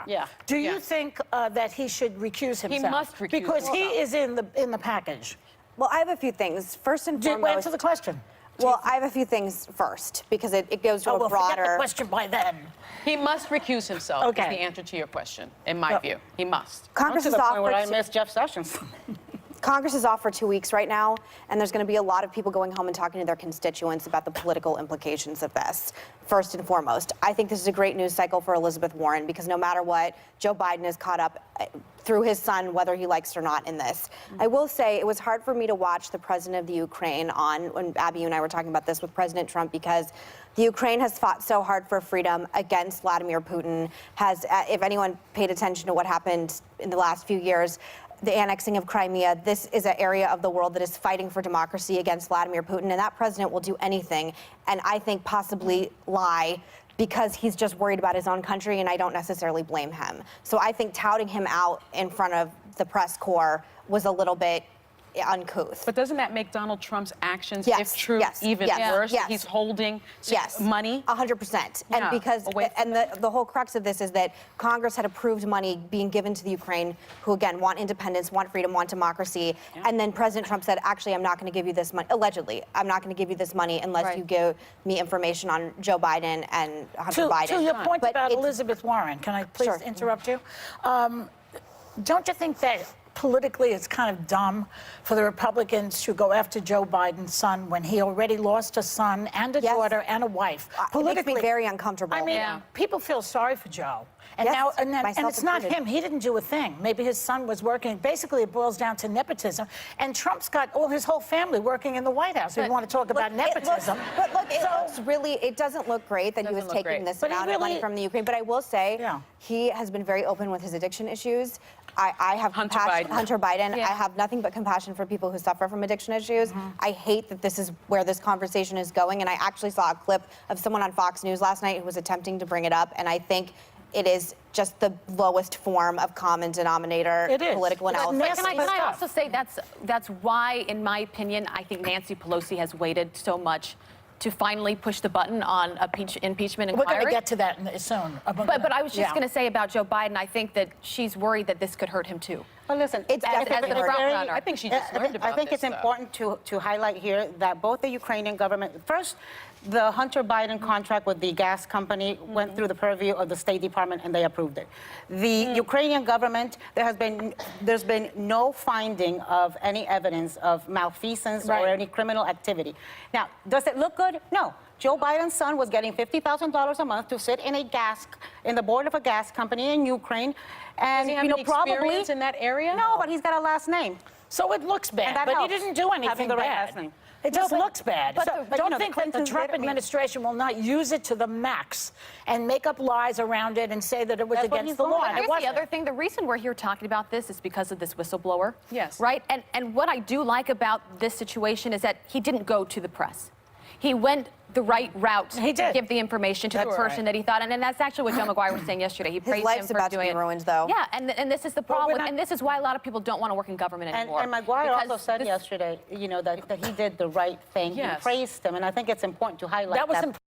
Yeah. Do you think that he should recuse himself? He must recuse because he himself. is in the package. Well, I have a few things. First and foremost, Answer the question. Well, I have a few things first because it goes to a broader. Forget the question by then. He must recuse himself. Okay. Is the answer to your question, in my view. He must. Congress to is the point offered. where I miss Jeff Sessions. Congress is off for 2 weeks right now, and there's going to be a lot of people going home and talking to their constituents about the political implications of this. First and foremost, I think this is a great news cycle for Elizabeth Warren because no matter what, Joe Biden is caught up through his son, whether he likes it or not, in this. I will say it was hard for me to watch the president of the Ukraine when Abby and I were talking about this with President Trump because the Ukraine has fought so hard for freedom against Vladimir Putin. If anyone paid attention to what happened in the last few years, the annexing of Crimea, this is an area of the world that is fighting for democracy against Vladimir Putin, and that president will do anything, and I think possibly lie, because he's just worried about his own country, and I don't necessarily blame him. So I think touting him out in front of the press corps was a little bit uncouth. But doesn't that make Donald Trump's actions, Yes, if true, yes, even yes, worse? yes. He's holding Yes, money? 100%. Yeah, And because away from the whole crux of this is that Congress had approved money being given to the Ukraine, who again want independence, want freedom, want democracy, and then President Trump said, "Actually, I'm not going to give you this money." Allegedly, I'm not going to give you this money unless you give me information on Joe Biden and Hunter Biden. To your point But about it's- Elizabeth Warren, can I please Sure. interrupt you? Don't you think that politically it's kind of dumb for the Republicans to go after Joe Biden's son when he already lost a son and a Yes. daughter and a wife? It makes me very uncomfortable. I mean, Yeah. people feel sorry for Joe. And Yes, now, and myself it's not included. him. He didn't do a thing. Maybe his son was working. Basically, it boils down to nepotism. And Trump's got all his whole family working in the White House. We want to talk about nepotism. It doesn't look great that he was Doesn't look taking great. this But he amount of money really- from the Ukraine. But I will say, Yeah. he has been very open with his addiction issues. I have Hunter compassion. Biden. Hunter Biden. Yeah. I have nothing but compassion for people who suffer from addiction issues. I hate that this is where this conversation is going. And I actually saw a clip of someone on Fox News last night who was attempting to bring it up. And I think it is just the lowest form of common denominator It is. political It's analysis. nasty. Can I stuff. also say that's why, in my opinion, I think Nancy Pelosi has waited so much to finally push the button on impeachment inquiry. We're going to get to that soon. But I was just going to say about Joe Biden, I think that she's worried that this could hurt him too. But listen, It's I think definitely it's hurting. very- I think she just learned about I think this, it's though. important to highlight here that both the Ukrainian government, first, the Hunter Biden contract with the gas company went through the purview of the State Department and they approved it. The Ukrainian government, there's been no finding of any evidence of malfeasance or any criminal activity. Now, does it look good? No. Joe Biden's son was getting $50,000 a month to sit in the board of a gas company in Ukraine, and Does he have any experience in that area? No, but he's got a last name. So it looks And bad, that but he helps, didn't do anything having the right bad. last name. It just looks bad. but So the- but, don't you know, the think that the Clintons Trump did it. I mean- administration will not use it to the max and make up lies around it and say that it was That's what against he's the law. doing. And it Here's the wasn't. other thing. The reason we're here talking about this is because of this whistleblower. Yes. Right? And what I do like about this situation is that he didn't go to the press. He went the right route He to did. give the information to the That's person right. that he thought. And that's actually what Joe McGuire was saying yesterday. He praised life's him for about to doing be it. ruined, though. Yeah, and this is the problem. not- And this is why a lot of people don't want to work in government anymore. And McGuire also Because said this- yesterday, that he did the right thing and Yes. praised him. And I think it's important to highlight That was important.